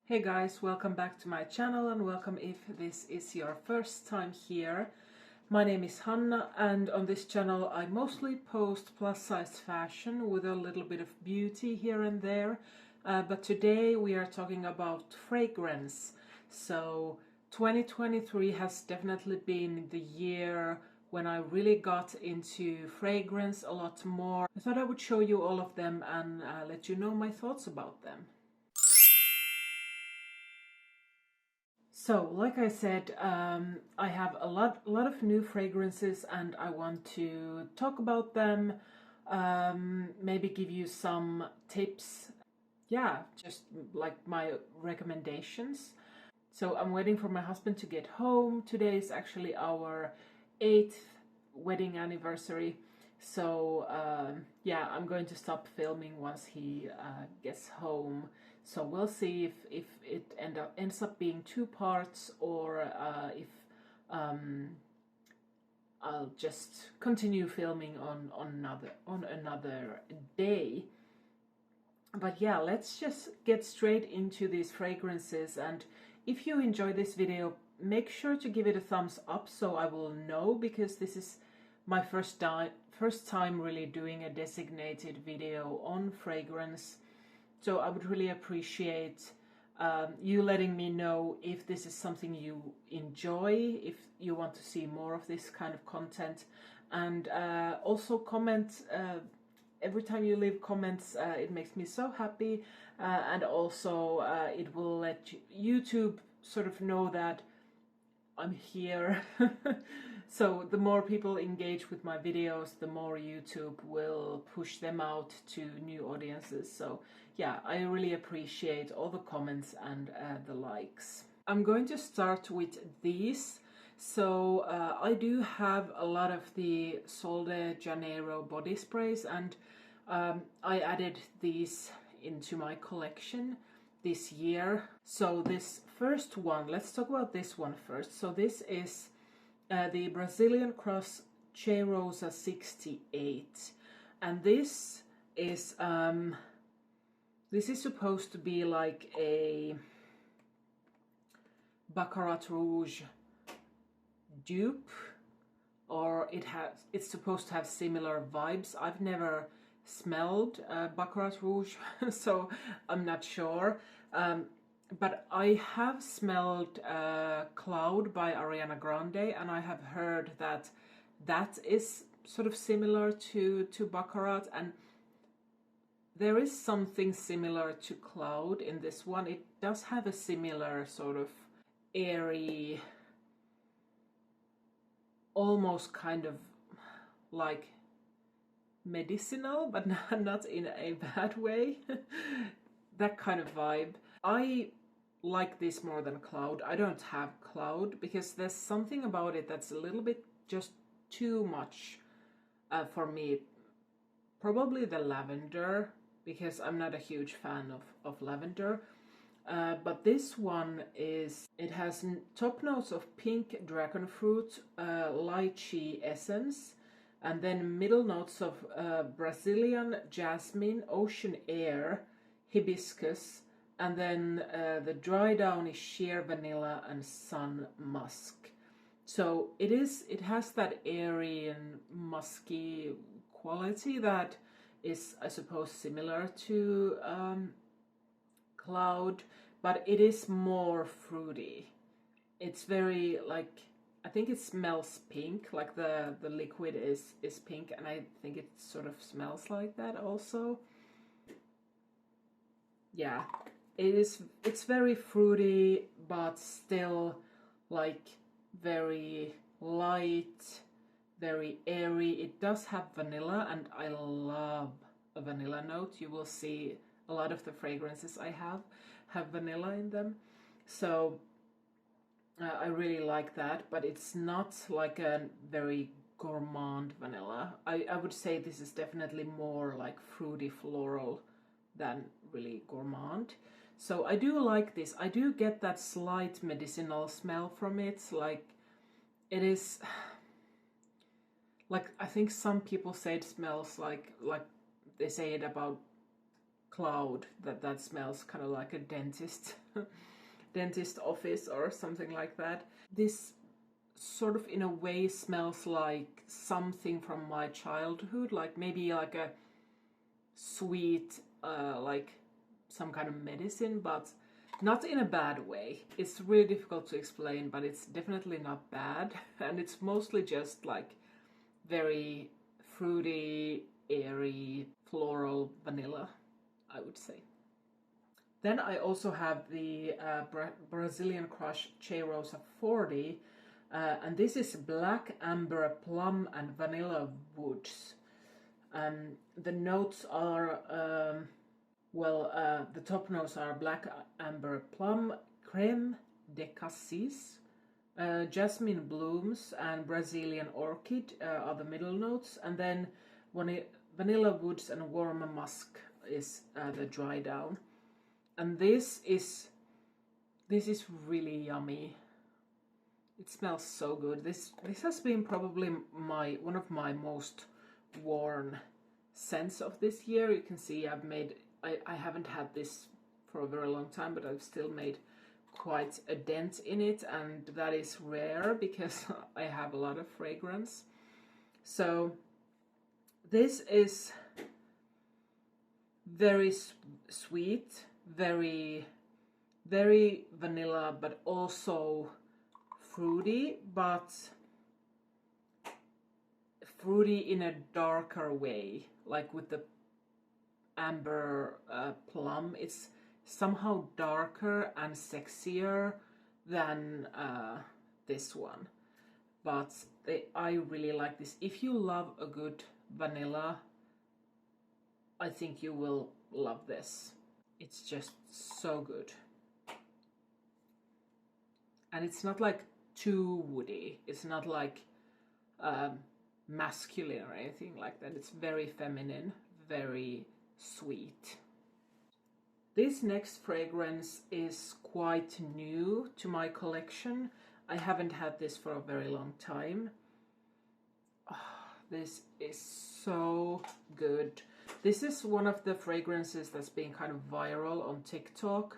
Hey guys, welcome back to my channel and welcome if this is your first time here. My name is Hanna and on this channel I mostly post plus size fashion with a little bit of beauty here and there. But today we are talking about fragrance. So 2023 has definitely been the year when I really got into fragrance a lot more. I thought I would show you all of them and let you know my thoughts about them. So, like I said, I have a lot of new fragrances and I want to talk about them, maybe give you some tips. Yeah, just like my recommendations. So I'm waiting for my husband to get home. Today is actually our 8th wedding anniversary. So yeah, I'm going to stop filming once he gets home. So we'll see if it ends up being 2 parts or if I'll just continue filming on another day. But yeah, let's just get straight into these fragrances, and if you enjoy this video, make sure to give it a thumbs up so I will know, because this is my first time really doing a designated video on fragrance. So I would really appreciate you letting me know if this is something you enjoy, if you want to see more of this kind of content, and also comment. Every time you leave comments, it makes me so happy, and also it will let YouTube sort of know that I'm here. So the more people engage with my videos, the more YouTube will push them out to new audiences. So yeah, I really appreciate all the comments and the likes. I'm going to start with these. So I do have a lot of the Sol de Janeiro body sprays, and I added these into my collection this year. So this first one, let's talk about this one first. So this is the Brazilian Cross Cheirosa 68, and this is supposed to be like a Baccarat Rouge dupe, or it's supposed to have similar vibes. I've never smelled Baccarat Rouge, so I'm not sure. But I have smelled Cloud by Arianna Grande, and I have heard that that is sort of similar to Baccarat, and there is something similar to Cloud in this one. It does have a similar sort of airy, almost kind of like medicinal, but not in a bad way. That kind of vibe. I like this more than Cloud. I don't have Cloud because there's something about it that's a little bit just too much for me. Probably the lavender, because I'm not a huge fan of lavender. But this one it has top notes of pink dragon fruit, lychee essence, and then middle notes of Brazilian jasmine, ocean air, hibiscus, and then the dry down is sheer vanilla and sun musk. So it has that airy and musky quality that is, I suppose, similar to Cloud, but it is more fruity. It's very, like, I think it smells pink, like the liquid is pink, and I think it sort of smells like that also. Yeah, it's very fruity, but still like very light, very airy. It does have vanilla, and I love a vanilla note. You will see a lot of the fragrances I have vanilla in them, so I really like that, but it's not like a very gourmand vanilla. I would say this is definitely more like fruity floral than really gourmand. So I do like this. I do get that slight medicinal smell from it. Like, it is, like, I think some people say it smells like they say it about cloud that smells kind of like a dentist dentist office or something like that. This sort of in a way smells like something from my childhood, like maybe like a sweet like some kind of medicine, but not in a bad way. It's really difficult to explain, but it's definitely not bad. And it's mostly just like very fruity, airy, floral vanilla, I would say. Then I also have the Brazilian Crush Cheirosa 40, and this is black amber, plum and vanilla woods. The notes are, the top notes are black amber, plum, creme de cassis, jasmine blooms and Brazilian orchid are the middle notes, and then vanilla woods and warm musk is the dry down. And this is really yummy. It smells so good. This has been probably one of my most worn scents of this year. You can see I haven't had this for a very long time, but I've still made quite a dent in it, and that is rare because I have a lot of fragrance. So this is very sweet, very vanilla, but also fruity, but fruity in a darker way, like with the amber plum. It's somehow darker and sexier than this one, but I really like this. If you love a good vanilla, I think you will love this. It's just so good. And it's not like too woody. It's not like masculine or anything like that. It's very feminine, very sweet. This next fragrance is quite new to my collection. I haven't had this for a very long time. Oh, this is so good. This is one of the fragrances that's been kind of viral on TikTok,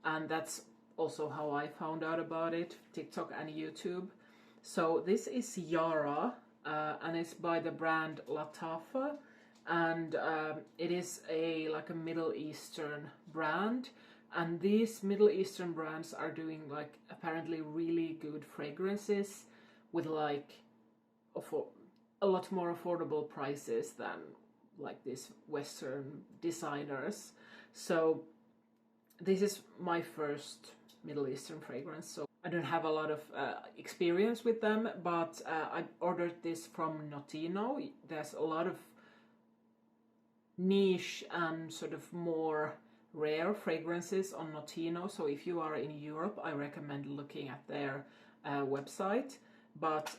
and that's also how I found out about it, TikTok and YouTube. So this is Yara, and it's by the brand Lattafa, and it is like a Middle Eastern brand, and these Middle Eastern brands are doing like apparently really good fragrances with like a lot more affordable prices than like these Western designers. So this is my first Middle Eastern fragrance, so I don't have a lot of experience with them, but I ordered this from Notino. There's a lot of niche and sort of more rare fragrances on Notino, so if you are in Europe, I recommend looking at their website. But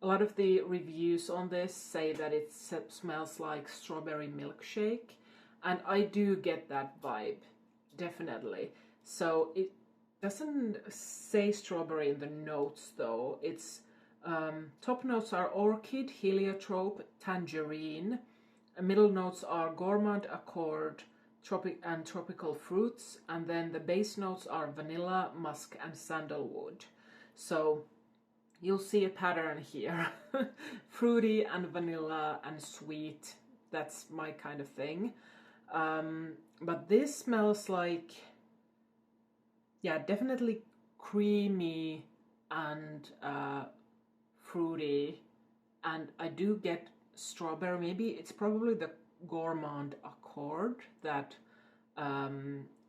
a lot of the reviews on this say that it smells like strawberry milkshake, and I do get that vibe, definitely. So it doesn't say strawberry in the notes though. It's top notes are orchid, heliotrope, tangerine. Middle notes are gourmand, accord, tropical fruits, and then the base notes are vanilla, musk, and sandalwood. So you'll see a pattern here. Fruity and vanilla and sweet. That's my kind of thing. But this smells like, yeah, definitely creamy and fruity. And I do get strawberry. Maybe it's probably the Gourmand Accord that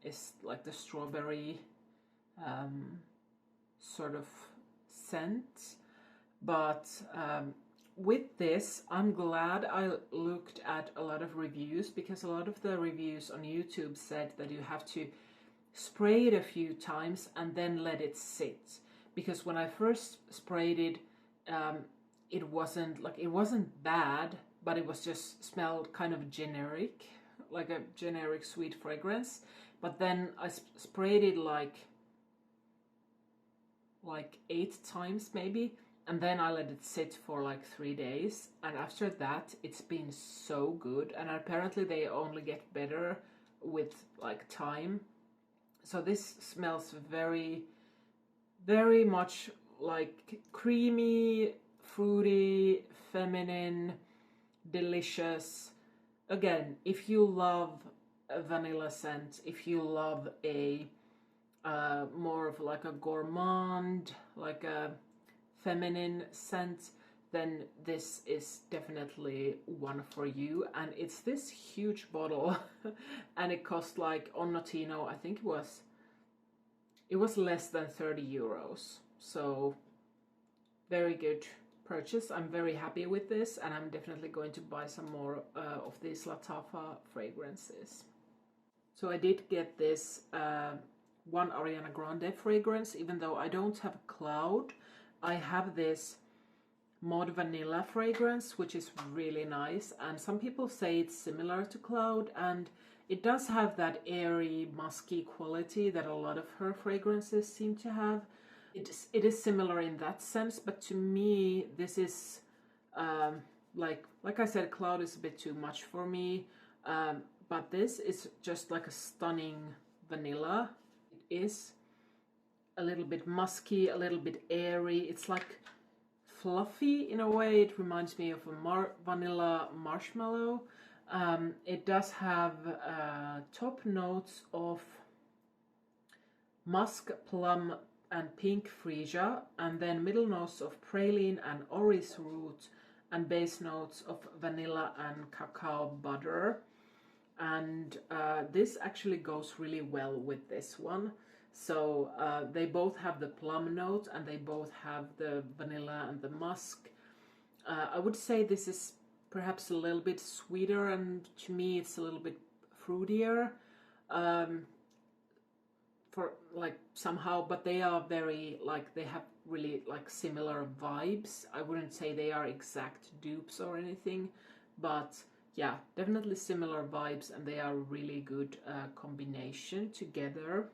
is like the strawberry sort of scent. But with this, I'm glad I looked at a lot of reviews, because a lot of the reviews on YouTube said that you have to spray it a few times and then let it sit. Because when I first sprayed it, it wasn't bad, but it was just smelled kind of generic, like a generic sweet fragrance. But then I sprayed it like 8 times maybe, and then I let it sit for like 3 days, and after that it's been so good. And apparently they only get better with like time. So this smells very, very much like creamy, fruity, feminine, delicious. Again, if you love a vanilla scent, if you love a more of like a gourmand, like a feminine scent, then this is definitely one for you. And it's this huge bottle and it cost like on Notino, I think it was less than 30 euros. So very good purchase. I'm very happy with this, and I'm definitely going to buy some more of these Lattafa fragrances. So I did get this one Arianna Grande fragrance, even though I don't have Cloud. I have this Mod Vanilla fragrance, which is really nice, and some people say it's similar to Cloud, and it does have that airy, musky quality that a lot of her fragrances seem to have. It is similar in that sense, but to me, this is, like I said, Cloud is a bit too much for me, but this is just like a stunning vanilla. It is a little bit musky, a little bit airy. It's like fluffy in a way. It reminds me of a vanilla marshmallow. It does have top notes of musk, plum, and pink freesia, and then middle notes of praline and orris root, and base notes of vanilla and cacao butter. And this actually goes really well with this one. So they both have the plum note and they both have the vanilla and the musk. I would say this is perhaps a little bit sweeter, and to me it's a little bit fruitier. For like somehow, but they are very like, they have really like similar vibes. I wouldn't say they are exact dupes or anything, but yeah, definitely similar vibes, and they are really good combination together.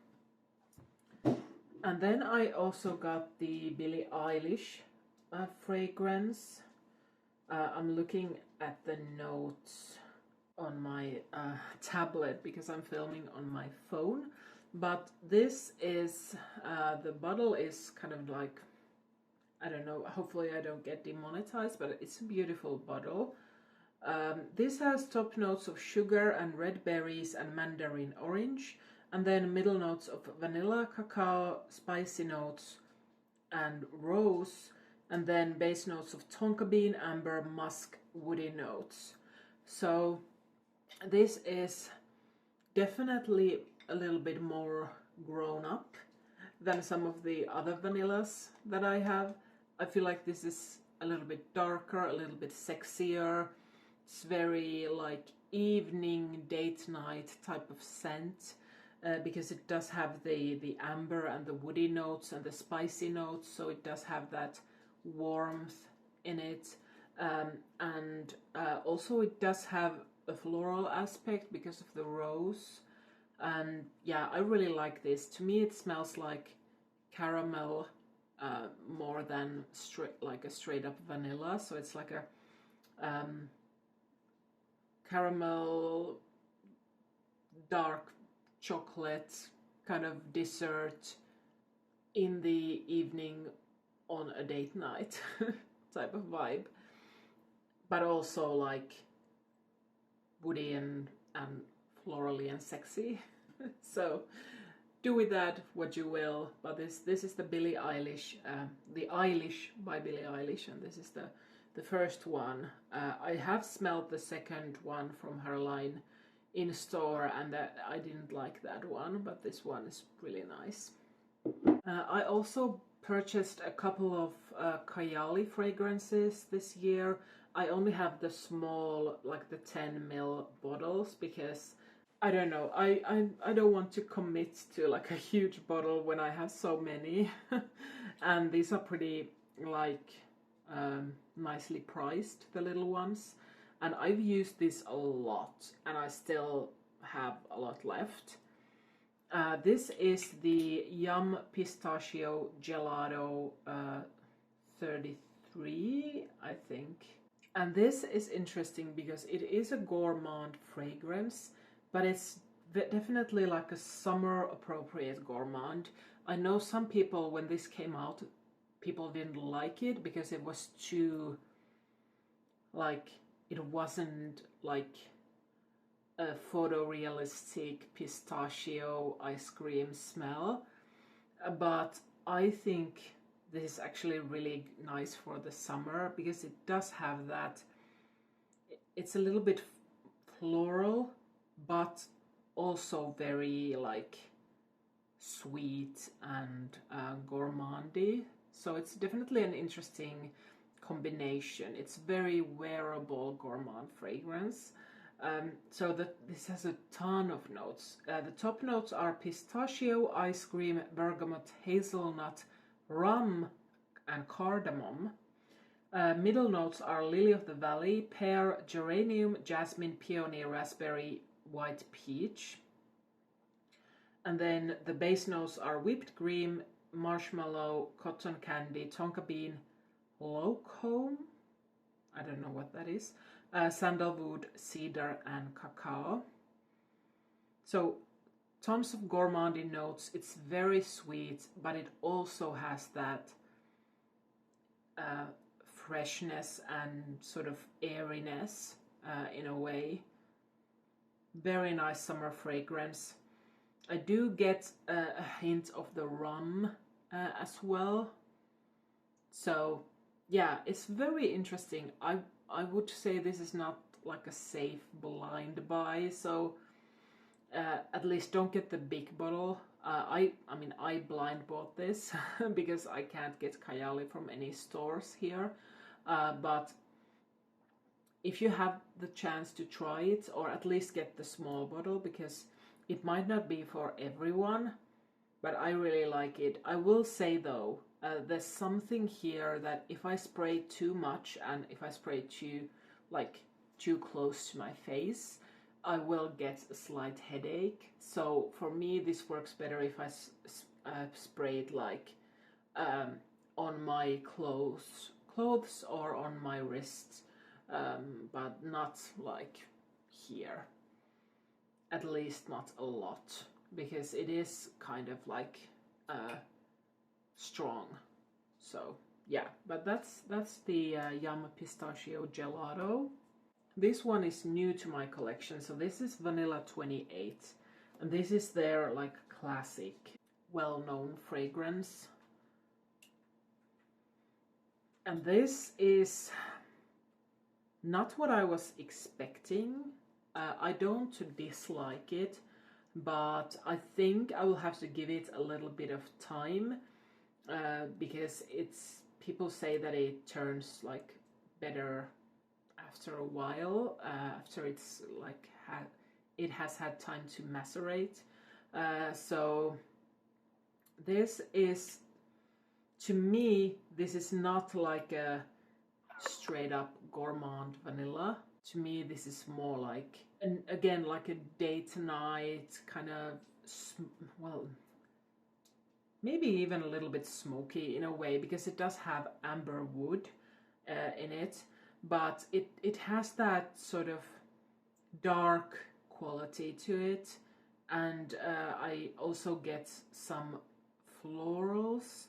And then I also got the Billie Eilish fragrance. I'm looking at the notes on my tablet because I'm filming on my phone. But this is, the bottle is kind of like, I don't know, hopefully I don't get demonetized, but it's a beautiful bottle. This has top notes of sugar and red berries and mandarin orange, and then middle notes of vanilla, cacao, spicy notes, and rose, and then base notes of tonka bean, amber, musk, woody notes. So this is definitely a little bit more grown up than some of the other vanillas that I have. I feel like this is a little bit darker, a little bit sexier. It's very like evening, date night type of scent, because it does have the amber and the woody notes and the spicy notes, so it does have that warmth in it, and also it does have a floral aspect because of the rose. And yeah, I really like this. To me it smells like caramel more than like a straight up vanilla, so it's like a caramel, dark chocolate kind of dessert in the evening on a date night type of vibe, but also like woody and florally and sexy. So do with that what you will, but this is the Billie Eilish, the Eilish by Billie Eilish, and this is the first one. I have smelled the second one from her line in store, and I didn't like that one, but this one is really nice. I also purchased a couple of Kayali fragrances this year. I only have the small, like the 10 ml bottles, because I don't know, I don't want to commit to like a huge bottle when I have so many. And these are pretty like nicely priced, the little ones, and I've used this a lot and I still have a lot left. This is the Yum Pistachio Gelato 33, I think. And this is interesting because it is a gourmand fragrance, but it's definitely like a summer appropriate gourmand. I know some people, when this came out, people didn't like it because it was too, like, it wasn't like a photorealistic pistachio ice cream smell. But I think this is actually really nice for the summer because it does have that, it's a little bit floral, but also very like sweet and gourmandy. So it's definitely an interesting combination. It's very wearable gourmand fragrance. So this has a ton of notes. The top notes are pistachio, ice cream, bergamot, hazelnut, rum, and cardamom. Middle notes are lily of the valley, pear, geranium, jasmine, peony, raspberry, white peach. And then the base notes are whipped cream, marshmallow, cotton candy, tonka bean, locome, I don't know what that is, sandalwood, cedar, and cacao. So tons of gourmandy notes. It's very sweet, but it also has that freshness and sort of airiness in a way. Very nice summer fragrance. I do get a hint of the rum as well. So yeah, it's very interesting. I would say this is not like a safe blind buy, so at least don't get the big bottle. I mean, I blind bought this because I can't get Kayali from any stores here. But if you have the chance to try it, or at least get the small bottle, because it might not be for everyone, but I really like it. I will say though, there's something here that if I spray too much and if I spray too close to my face, I will get a slight headache. So for me, this works better if I spray it like on my clothes or on my wrists, but not like here. At least not a lot, because it is kind of like strong. So yeah, but that's the Yum Pistachio Gelato. This one is new to my collection, so this is Vanilla 28, and this is their like classic, well-known fragrance. And this is not what I was expecting. I don't dislike it, but I think I will have to give it a little bit of time because people say that it turns like better after a while, after it's like it has had time to macerate. So this is, to me, this is not like a straight up gourmand vanilla. To me, this is more like, and again, like a date night kind of, well, maybe even a little bit smoky in a way, because it does have amber wood in it, but it has that sort of dark quality to it. And I also get some florals.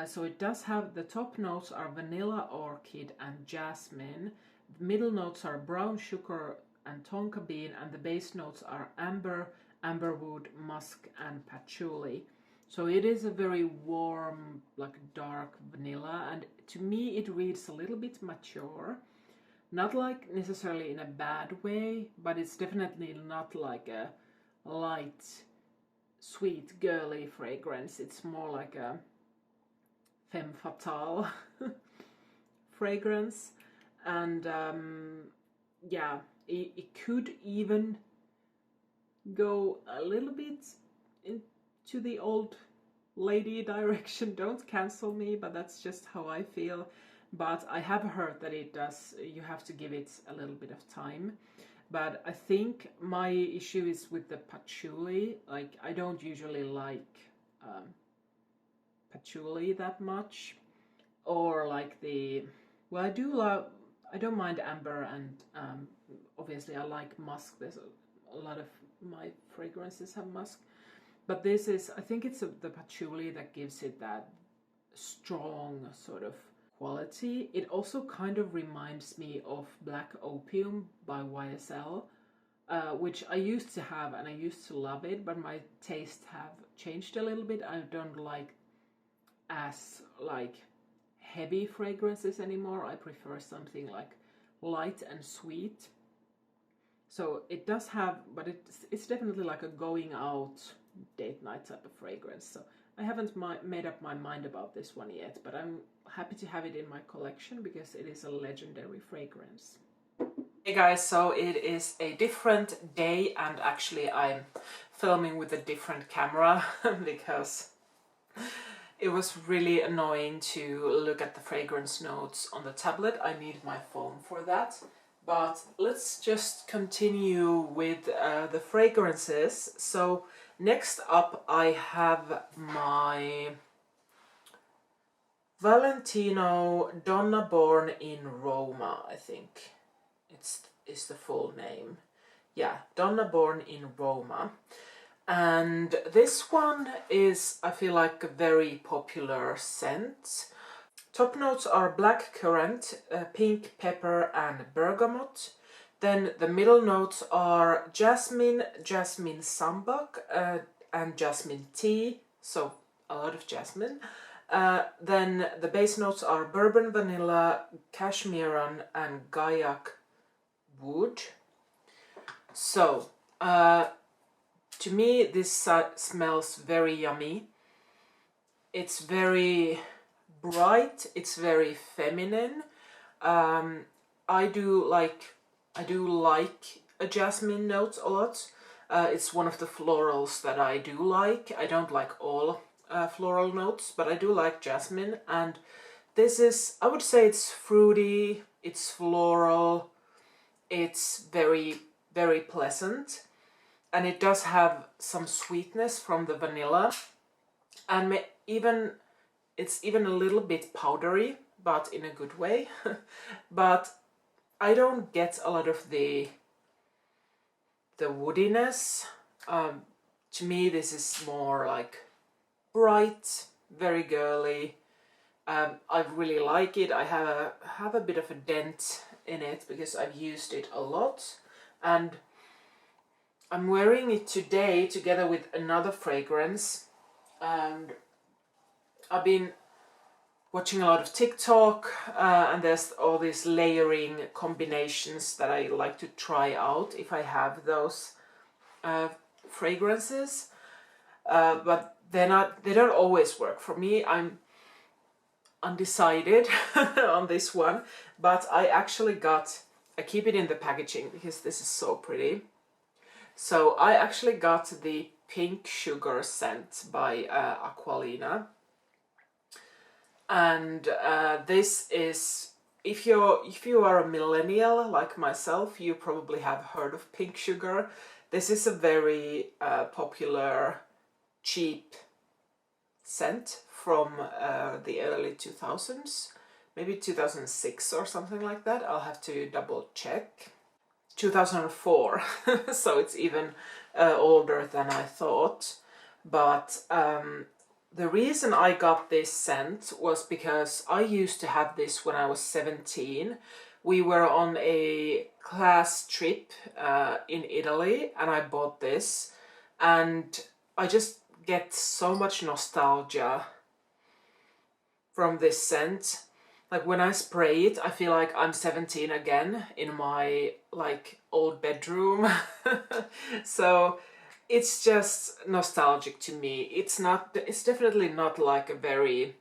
So it does have, the top notes are vanilla, orchid, and jasmine. The middle notes are brown sugar and tonka bean, and the base notes are amber, amberwood, musk, and patchouli. So it is a very warm, like dark vanilla, and to me it reads a little bit mature. Not like necessarily in a bad way, but it's definitely not like a light, sweet, girly fragrance. It's more like a femme fatale fragrance. And yeah, it could even go a little bit into the old lady direction. Don't cancel me, but that's just how I feel. But I have heard that it does, you have to give it a little bit of time. But I think my issue is with the patchouli. Like, I don't usually like patchouli that much. Or like the, well, I don't mind amber, and obviously I like musk. There's a lot of my fragrances have musk. But this is, I think it's the patchouli that gives it that strong sort of quality. It also kind of reminds me of Black Opium by YSL, which I used to have and I used to love it, but my tastes have changed a little bit. I don't like as like heavy fragrances anymore. I prefer something like light and sweet. So it does have, but it's definitely like a going out date night type of fragrance. So I haven't made up my mind about this one yet, but I'm happy to have it in my collection because it is a legendary fragrance. Hey guys, so it is a different day, and actually I'm filming with a different camera because it was really annoying to look at the fragrance notes on the tablet. I need my phone for that. But let's just continue with the fragrances. So next up I have my Valentino Donna, born in Roma, I think is the full name. Yeah, Donna, born in Roma. And this one is, I feel like, a very popular scent. Top notes are black currant, pink pepper and bergamot. Then the middle notes are jasmine, jasmine sambac, and jasmine tea, so a lot of jasmine. Then the base notes are bourbon vanilla, cashmeran and gaiac wood. So, to me this smells very yummy. It's very bright, it's very feminine. I do like a jasmine note a lot. It's one of the florals that I do like. I don't like all floral notes, but I do like jasmine, and this is, I would say, it's fruity, it's floral, it's very, very pleasant, and it does have some sweetness from the vanilla, and it's even a little bit powdery, but in a good way. But I don't get a lot of the woodiness. To me this is more like bright, very girly. I really like it. I have a bit of a dent in it because I've used it a lot, and I'm wearing it today together with another fragrance, and I've been watching a lot of TikTok, and there's all these layering combinations that I like to try out if I have those fragrances, but they don't always work for me. I'm undecided on this one, but I actually I keep it in the packaging because this is so pretty. So I actually got the Pink Sugar scent by Aqualina. And this is, if you are a millennial like myself, you probably have heard of Pink Sugar. This is a very popular, cheap scent from the early 2000s, maybe 2006 or something like that. I'll have to double check. 2004, so it's even older than I thought. But the reason I got this scent was because I used to have this when I was 17. We were on a class trip in Italy, and I bought this, and I just get so much nostalgia from this scent. Like when I spray it, I feel like I'm 17 again in my like old bedroom. So it's just nostalgic to me. It's definitely not like a very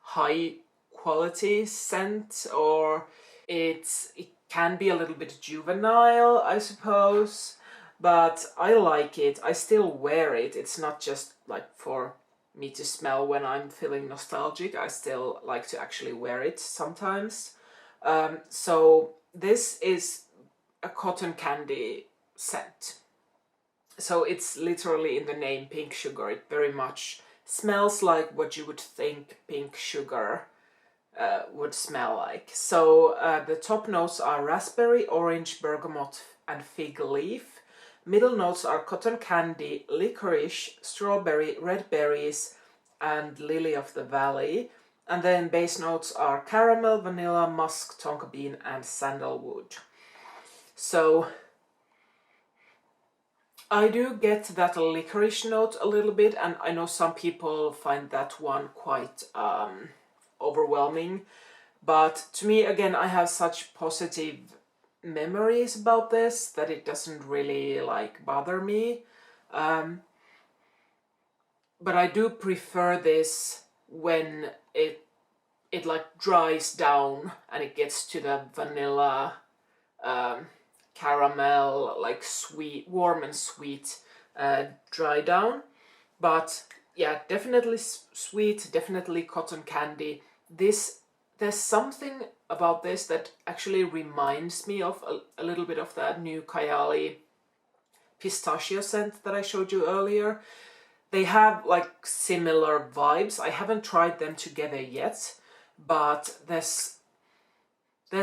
high quality scent, or it can be a little bit juvenile, I suppose, but I like it. I still wear it. It's not just like for me to smell when I'm feeling nostalgic. I still like to actually wear it sometimes. So this is a cotton candy scent. So it's literally in the name Pink Sugar. It very much smells like what you would think pink sugar would smell like. So the top notes are raspberry, orange, bergamot, and fig leaf. Middle notes are cotton candy, licorice, strawberry, red berries, and lily of the valley. And then base notes are caramel, vanilla, musk, tonka bean, and sandalwood. So I do get that licorice note a little bit, and I know some people find that one quite overwhelming. But to me, again, I have such positive memories about this that it doesn't really like bother me. But I do prefer this when it like dries down and it gets to the vanilla, caramel, like sweet, warm and sweet dry down. But yeah, definitely sweet, definitely cotton candy. There's something about this that actually reminds me of a little bit of that new Kayali Pistachio scent that I showed you earlier. They have like similar vibes. I haven't tried them together yet, but there's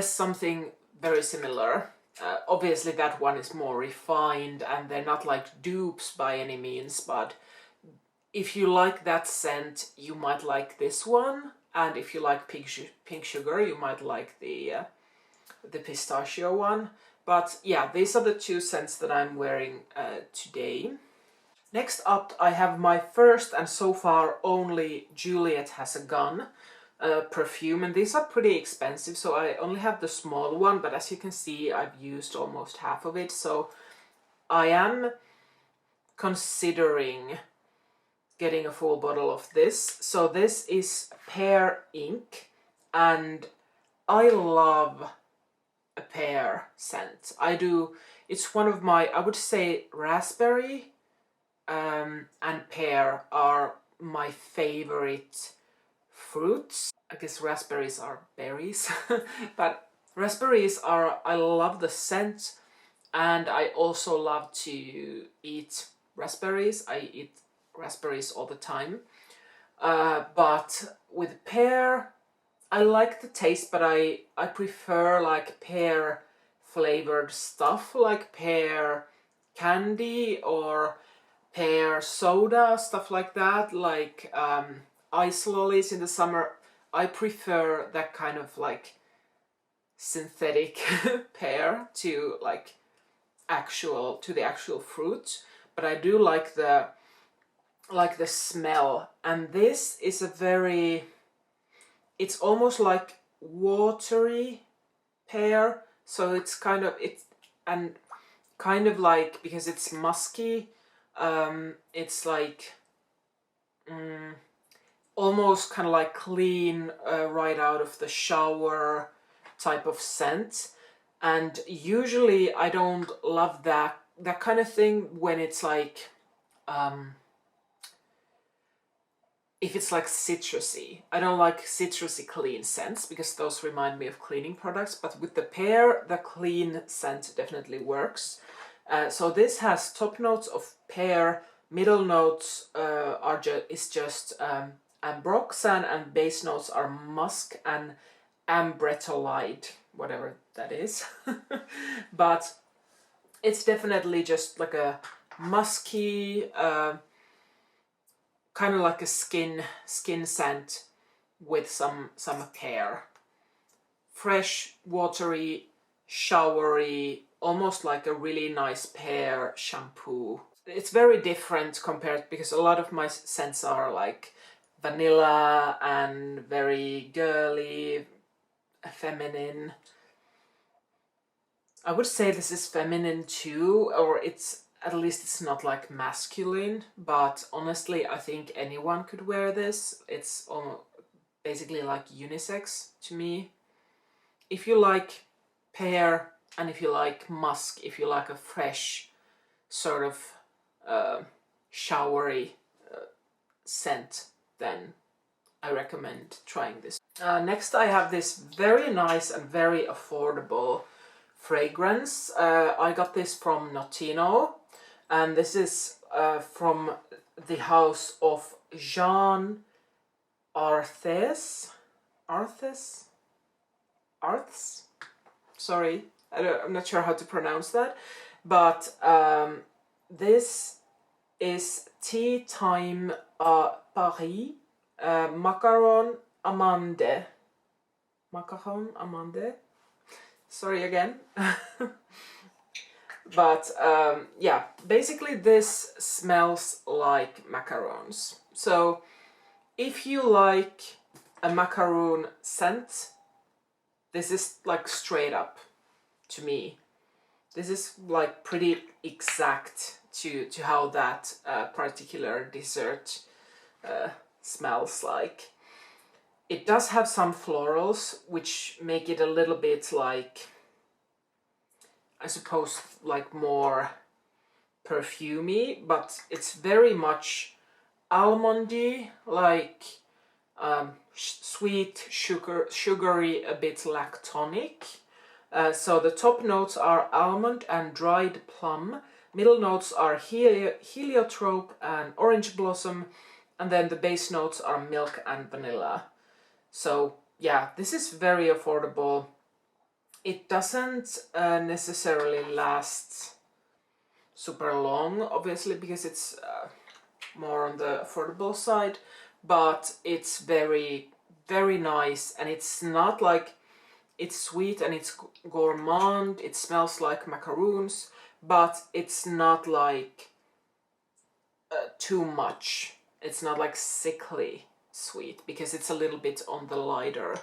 something very similar. Obviously that one is more refined and they're not like dupes by any means, but if you like that scent, you might like this one. And if you like pink sugar, you might like the pistachio one. But yeah, these are the two scents that I'm wearing today. Next up, I have my first and so far only Juliet Has a Gun perfume. And these are pretty expensive, so I only have the small one. But as you can see, I've used almost half of it. So I am considering getting a full bottle of this. So this is Pear Inc. And I love a pear scent. I do. It's one of my, I would say raspberry and pear are my favorite fruits. I guess raspberries are berries, but raspberries are, I love the scent, and I also love to eat raspberries. I eat raspberries all the time, but with pear I like the taste, but I prefer like pear flavored stuff, like pear candy or pear soda, stuff like that, like ice lollies in the summer. I prefer that kind of like synthetic pear to like the actual fruit, but I do like the smell. And this is a very, it's almost like watery pear, so it's kind of, and kind of like, because it's musky, it's like almost kind of like clean, right out of the shower type of scent. And usually I don't love that kind of thing when it's like if it's like citrusy. I don't like citrusy clean scents because those remind me of cleaning products, but with the pear, the clean scent definitely works. So this has top notes of pear, middle notes is just ambroxan, and base notes are musk and ambretolide, whatever that is. But it's definitely just like a musky, kind of like a skin scent with some pear. Fresh, watery, showery, almost like a really nice pear shampoo. It's very different compared, because a lot of my scents are like vanilla and very girly, feminine. I would say this is feminine too, or at least it's not like masculine, but honestly I think anyone could wear this. It's basically like unisex to me. If you like pear and if you like musk, if you like a fresh sort of showery scent, then I recommend trying this. Next I have this very nice and very affordable fragrance. I got this from Notino, and this is from the house of Jeanne Arthes. Sorry, I'm not sure how to pronounce that, but this is Tea Time Paris Macaron Amande. Macaron Amande. Sorry again. But yeah, basically this smells like macarons. So if you like a macaron scent, this is like straight up to me. This is like pretty exact to how that particular dessert smells like. It does have some florals, which make it a little bit like, I suppose, like more perfumey, but it's very much almondy, like sweet, sugary, a bit lactonic. So the top notes are almond and dried plum. Middle notes are heliotrope and orange blossom, and then the base notes are milk and vanilla. So yeah, this is very affordable. It doesn't necessarily last super long, obviously, because it's more on the affordable side, but it's very, very nice, and it's not like, it's sweet and it's gourmand, it smells like macaroons, but it's not like too much. It's not like sickly sweet, because it's a little bit on the lighter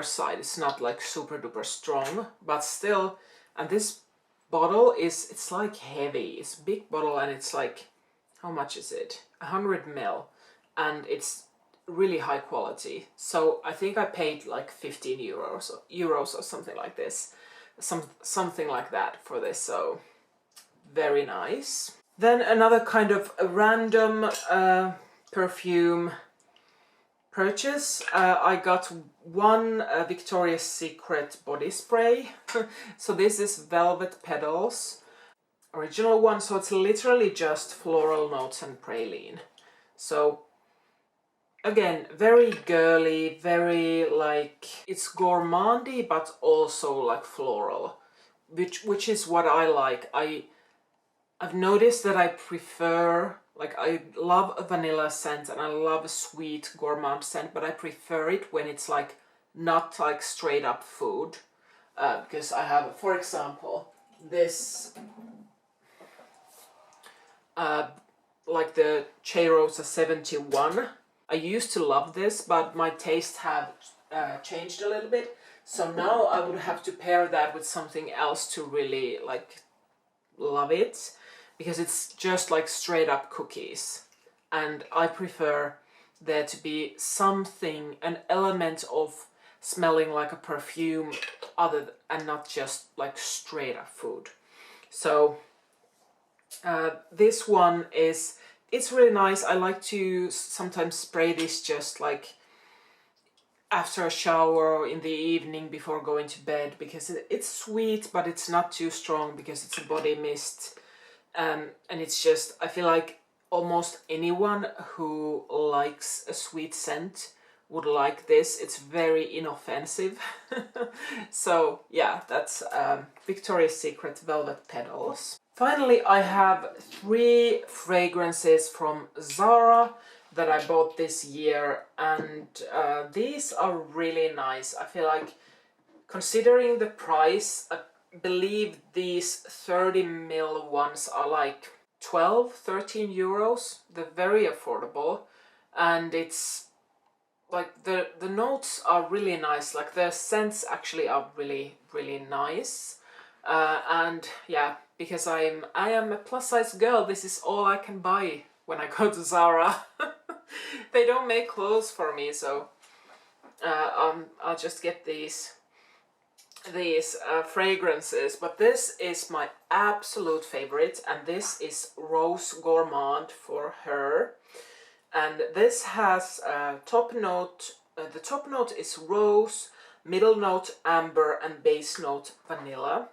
side. It's not like super duper strong, but still. And this bottle is, it's like heavy. It's a big bottle, and it's like, how much is it? 100 ml, and it's really high quality. So I think I paid like 15 euros or something like this, something like that for this. So very nice. Then another kind of a random perfume purchase. I got one Victoria's Secret body spray. So this is Velvet Petals, original one. So it's literally just floral notes and praline. So again, very girly, very like, it's gourmandy, but also like floral, which is what I like. I've noticed that I prefer, like, I love a vanilla scent and I love a sweet gourmand scent, but I prefer it when it's like not like straight up food. Because I have, for example, this like the cheirosa 71. I used to love this, but my taste had changed a little bit. So now I would have to pair that with something else to really like love it, because it's just like straight up cookies. And I prefer there to be something, an element of smelling like a perfume and not just like straight up food. So this one is, it's really nice. I like to sometimes spray this just like after a shower or in the evening before going to bed, because it's sweet, but it's not too strong because it's a body mist. And it's just, I feel like almost anyone who likes a sweet scent would like this. It's very inoffensive. So yeah, that's Victoria's Secret Velvet Petals. Finally, I have 3 fragrances from Zara that I bought this year, and these are really nice. I feel like, considering the price, I believe these 30 ml ones are like 12-13 euros. They're very affordable, and it's like the notes are really nice. Like the scents actually are really, really nice. And yeah, because I am a plus size girl, this is all I can buy when I go to Zara. They don't make clothes for me, so I'll just get these fragrances. But this is my absolute favorite, and this is Rose Gourmand for her. And this has top note, the top note is rose, middle note amber, and base note vanilla.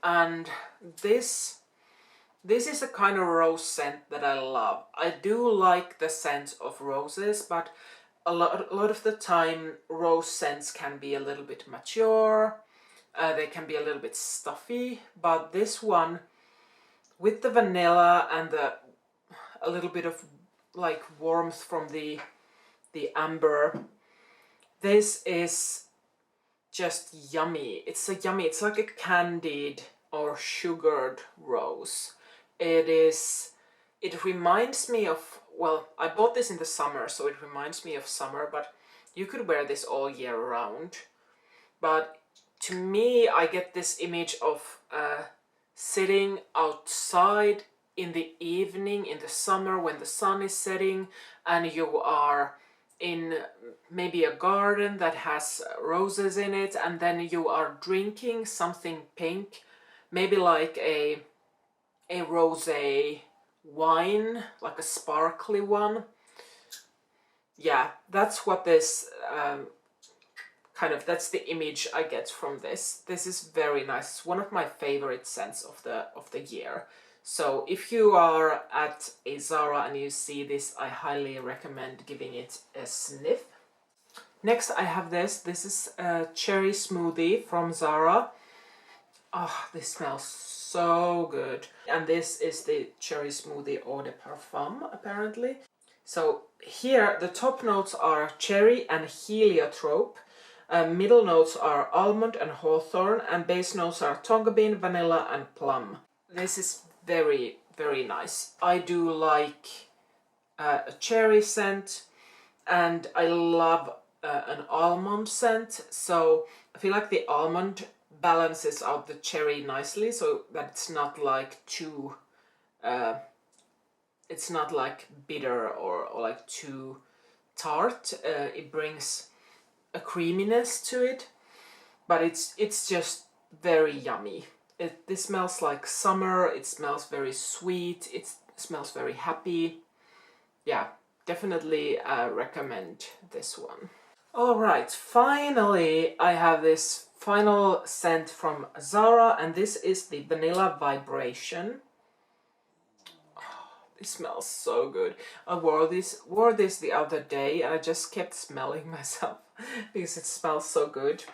And this is a kind of rose scent that I love. I do like the scent of roses, but a lot of the time rose scents can be a little bit mature, They can be a little bit stuffy, but this one with the vanilla and a little bit of like warmth from the amber, this is just yummy. It's like a candied or sugared rose. It reminds me of, well, I bought this in the summer, so it reminds me of summer, but you could wear this all year round. But to me, I get this image of sitting outside in the evening in the summer when the sun is setting, and you are in maybe a garden that has roses in it, and then you are drinking something pink, maybe like a rosé wine, like a sparkly one. Yeah, that's what this that's the image I get from this. This is very nice. It's one of my favorite scents of the year. So if you are at a Zara and you see this, I highly recommend giving it a sniff. Next I have this. This is a cherry smoothie from Zara. Oh, this smells so good. And this is the cherry smoothie eau de parfum, apparently. So here the top notes are cherry and heliotrope. Middle notes are almond and hawthorn, and base notes are tonka bean, vanilla and plum. This is very, very nice. I do like a cherry scent, and I love an almond scent, so I feel like the almond balances out the cherry nicely, so that it's not like too it's not like bitter or like too tart. It brings a creaminess to it, but it's just very yummy. This smells like summer. It smells very sweet. It smells very happy. Yeah, definitely recommend this one. All right, finally I have this final scent from Zara, and this is the Vanilla Vibration. It smells so good. I wore this the other day, and I just kept smelling myself because it smells so good.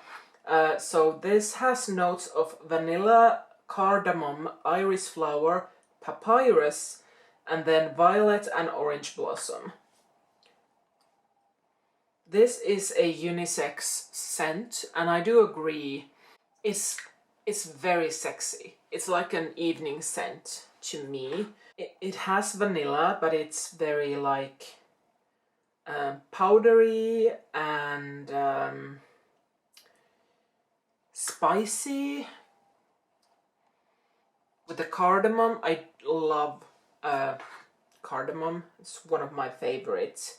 So this has notes of vanilla, cardamom, iris flower, papyrus, and then violet and orange blossom. This is a unisex scent, and I do agree. It's very sexy. It's like an evening scent to me. It has vanilla, but it's very like powdery and spicy. With the cardamom, I love cardamom. It's one of my favorite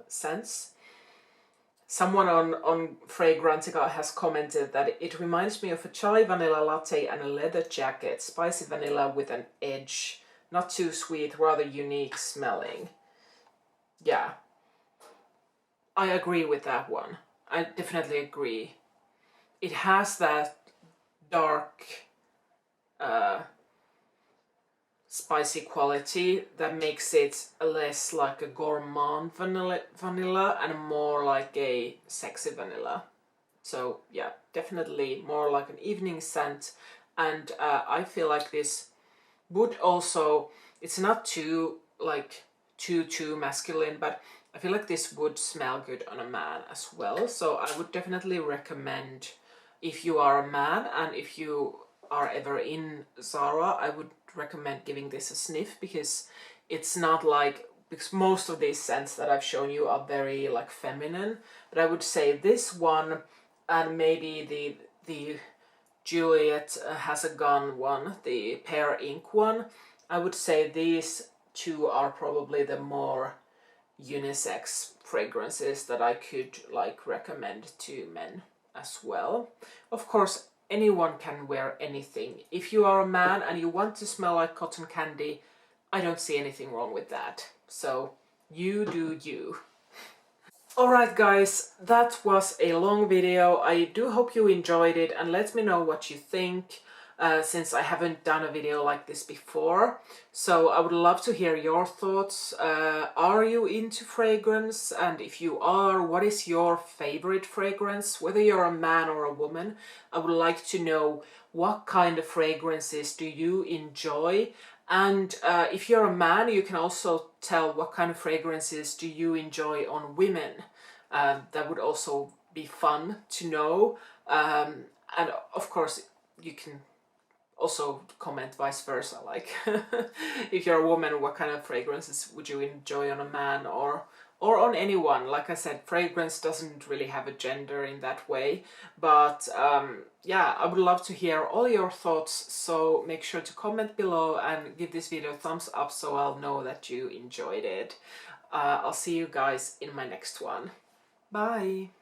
scents. Someone on Fragrantica has commented that it reminds me of a chai vanilla latte and a leather jacket, spicy vanilla with an edge, not too sweet, rather unique smelling. Yeah, I agree with that one. I definitely agree. It has that dark, spicy quality that makes it less like a gourmand vanilla and more like a sexy vanilla. So yeah, definitely more like an evening scent, and I feel like this would also, it's not too like too masculine, but I feel like this would smell good on a man as well. So I would definitely recommend, if you are a man and if you are ever in Zara, I would recommend giving this a sniff, because it's not like, because most of these scents that I've shown you are very like feminine, but I would say this one and maybe the Juliet Has a Gun one, the Pear Inc one, I would say these two are probably the more unisex fragrances that I could like recommend to men as well. Of course, anyone can wear anything. If you are a man and you want to smell like cotton candy, I don't see anything wrong with that. So you do you. Alright guys, that was a long video. I do hope you enjoyed it, and let me know what you think. since I haven't done a video like this before. So I would love to hear your thoughts. Are you into fragrance? And if you are, what is your favorite fragrance? Whether you're a man or a woman, I would like to know what kind of fragrances do you enjoy. And if you're a man, you can also tell what kind of fragrances do you enjoy on women. That would also be fun to know. And of course, you can also comment vice versa, like if you're a woman, what kind of fragrances would you enjoy on a man or on anyone. Like I said, fragrance doesn't really have a gender in that way, but yeah, I would love to hear all your thoughts, so make sure to comment below and give this video a thumbs up so I'll know that you enjoyed it. I'll see you guys in my next one. Bye!